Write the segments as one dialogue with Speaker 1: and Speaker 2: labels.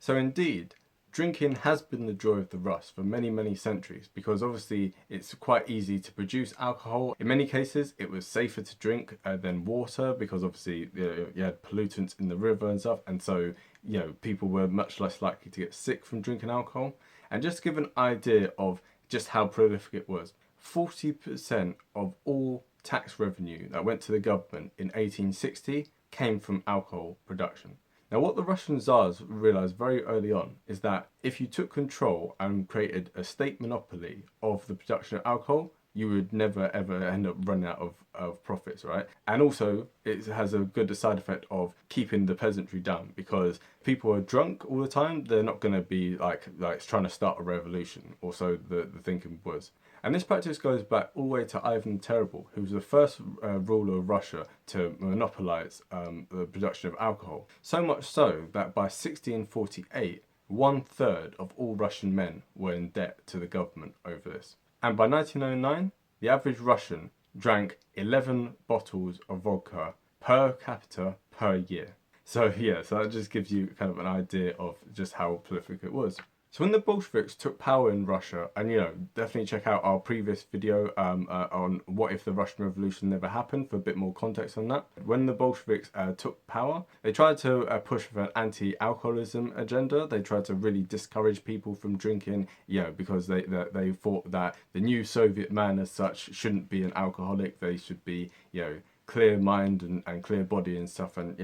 Speaker 1: So indeed, drinking has been the joy of the Rus for many, many centuries, because obviously it's quite easy to produce alcohol. In many cases, it was safer to drink than water, because obviously you had pollutants in the river and stuff, and so people were much less likely to get sick from drinking alcohol. And just to give an idea of just how prolific it was, 40% of all tax revenue that went to the government in 1860 came from alcohol production. Now, what the Russian Tsars realised very early on is that if you took control and created a state monopoly of the production of alcohol, you would never ever end up running out of profits, right? And also, it has a good side effect of keeping the peasantry down, because people are drunk all the time. They're not going to be like trying to start a revolution, or so the thinking was. And this practice goes back all the way to Ivan the Terrible, who was the first ruler of Russia to monopolize the production of alcohol. So much so that by 1648, 1/3 of all Russian men were in debt to the government over this. And by 1909, the average Russian drank 11 bottles of vodka per capita per year. So yeah, so that just gives you kind of an idea of just how prolific it was. So when the Bolsheviks took power in Russia, and definitely check out our previous video on what if the Russian Revolution never happened for a bit more context on that. When the Bolsheviks took power, they tried to push for an anti-alcoholism agenda. They tried to really discourage people from drinking, because they thought that the new Soviet man as such shouldn't be an alcoholic. They should be, clear mind and clear body and stuff, and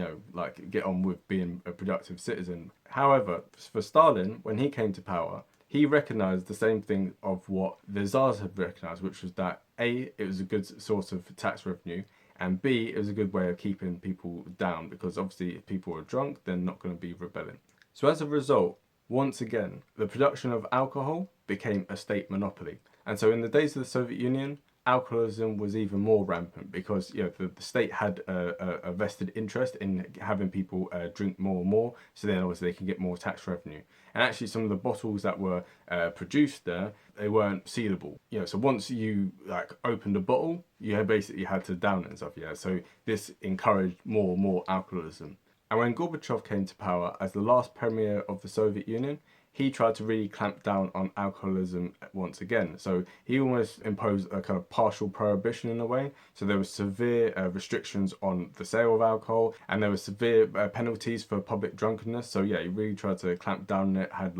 Speaker 1: get on with being a productive citizen. However, for Stalin, when he came to power, he recognized the same thing of what the Tsars had recognized, which was that A, it was a good source of tax revenue, and B, it was a good way of keeping people down, because obviously if people are drunk, they're not going to be rebelling. So as a result, once again, the production of alcohol became a state monopoly. And so in the days of the Soviet Union, alcoholism was even more rampant, because the state had a vested interest in having people drink more and more, so then obviously they can get more tax revenue. And actually some of the bottles that were produced there, they weren't sealable. So once you opened a bottle, you basically had to down it and stuff. So this encouraged more and more alcoholism. And when Gorbachev came to power as the last premier of the Soviet Union, he tried to really clamp down on alcoholism once again. So he almost imposed a kind of partial prohibition in a way. So there were severe restrictions on the sale of alcohol, and there were severe penalties for public drunkenness. So yeah, he really tried to clamp down on it, had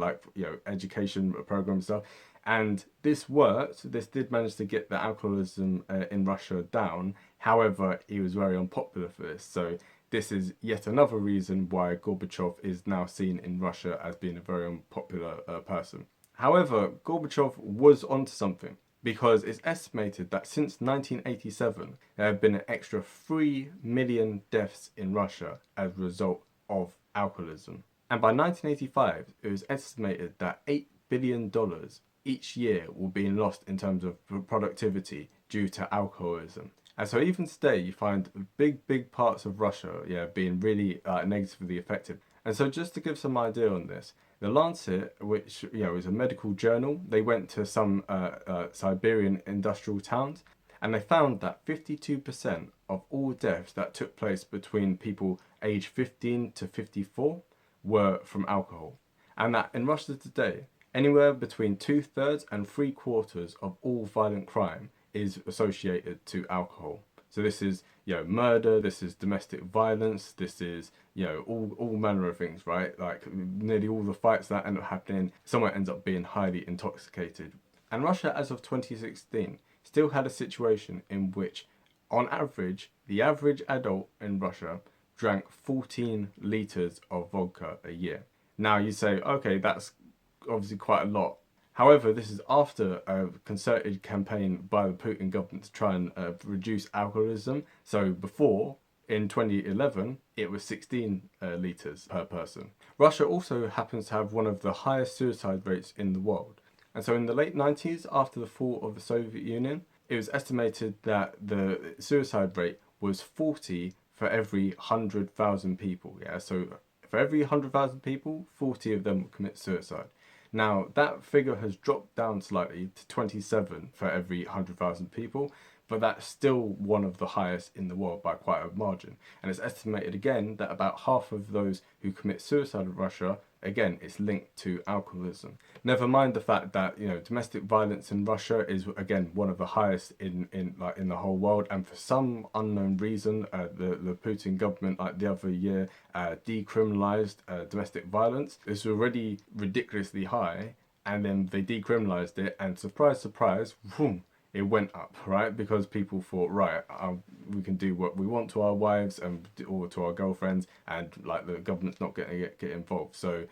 Speaker 1: education programs and stuff. And this worked. This did manage to get the alcoholism in Russia down. However, he was very unpopular for this. So this is yet another reason why Gorbachev is now seen in Russia as being a very unpopular person. However, Gorbachev was onto something, because it's estimated that since 1987, there have been an extra 3 million deaths in Russia as a result of alcoholism. And by 1985, it was estimated that $8 billion each year will be lost in terms of productivity due to alcoholism. And so even today, you find big parts of Russia, being really negatively affected. And so just to give some idea on this, the Lancet, which is a medical journal, they went to some Siberian industrial towns, and they found that 52% of all deaths that took place between people aged 15 to 54 were from alcohol. And that in Russia today, anywhere between 2/3 and 3/4 of all violent crime is associated to alcohol. So this is murder, this is domestic violence, this is all manner of things, right? Like nearly all the fights that end up happening, someone ends up being highly intoxicated. And Russia, as of 2016, still had a situation in which, on average, the average adult in Russia drank 14 litres of vodka a year. Now you say, okay, that's obviously quite a lot. However, this is after a concerted campaign by the Putin government to try and reduce alcoholism. So before, in 2011, it was 16 litres per person. Russia also happens to have one of the highest suicide rates in the world. And so in the late 90s, after the fall of the Soviet Union, it was estimated that the suicide rate was 40 for every 100,000 people. So for every 100,000 people, 40 of them commit suicide. Now, that figure has dropped down slightly to 27 for every 100,000 people, but that's still one of the highest in the world by quite a margin. And it's estimated again that about half of those who commit suicide in Russia, again, it's linked to alcoholism. Never mind the fact that, you know, domestic violence in Russia is again one of the highest in the whole world, and for some unknown reason, the Putin government, like the other year, decriminalized domestic violence. It's already ridiculously high, and then they decriminalized it, and surprise, surprise, boom, it went up, right? Because people thought, right, we can do what we want to our wives and or to our girlfriends, and like the government's not going to get involved. So,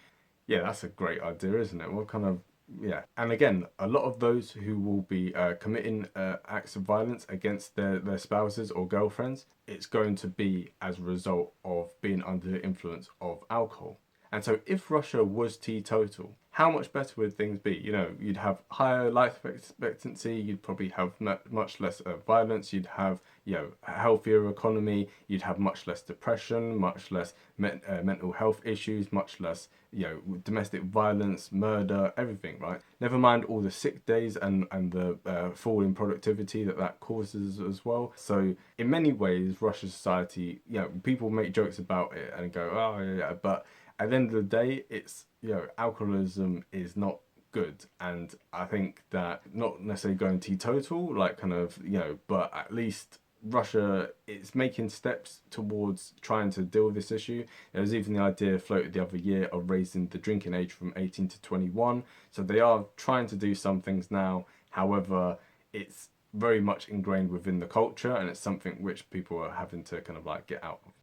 Speaker 1: yeah, that's a great idea, isn't it? What kind of yeah, and again, a lot of those who will be committing acts of violence against their spouses or girlfriends, it's going to be as a result of being under the influence of alcohol. And so if Russia was teetotal, how much better would things be? You know, you'd have higher life expectancy, you'd probably have much less violence, you'd have, you know, a healthier economy, you'd have much less depression, much less mental health issues, much less, you know, domestic violence, murder, everything, right? Never mind all the sick days and the fall in productivity that causes as well. So in many ways, Russian society, you know, people make jokes about it and go, oh yeah, but at the end of the day, it's, you know, alcoholism is not good. And I think that not necessarily going teetotal, like kind of, you know, but at least Russia is making steps towards trying to deal with this issue. There was even the idea floated the other year of raising the drinking age from 18 to 21. So they are trying to do some things now. However, it's very much ingrained within the culture, and it's something which people are having to kind of like get out of.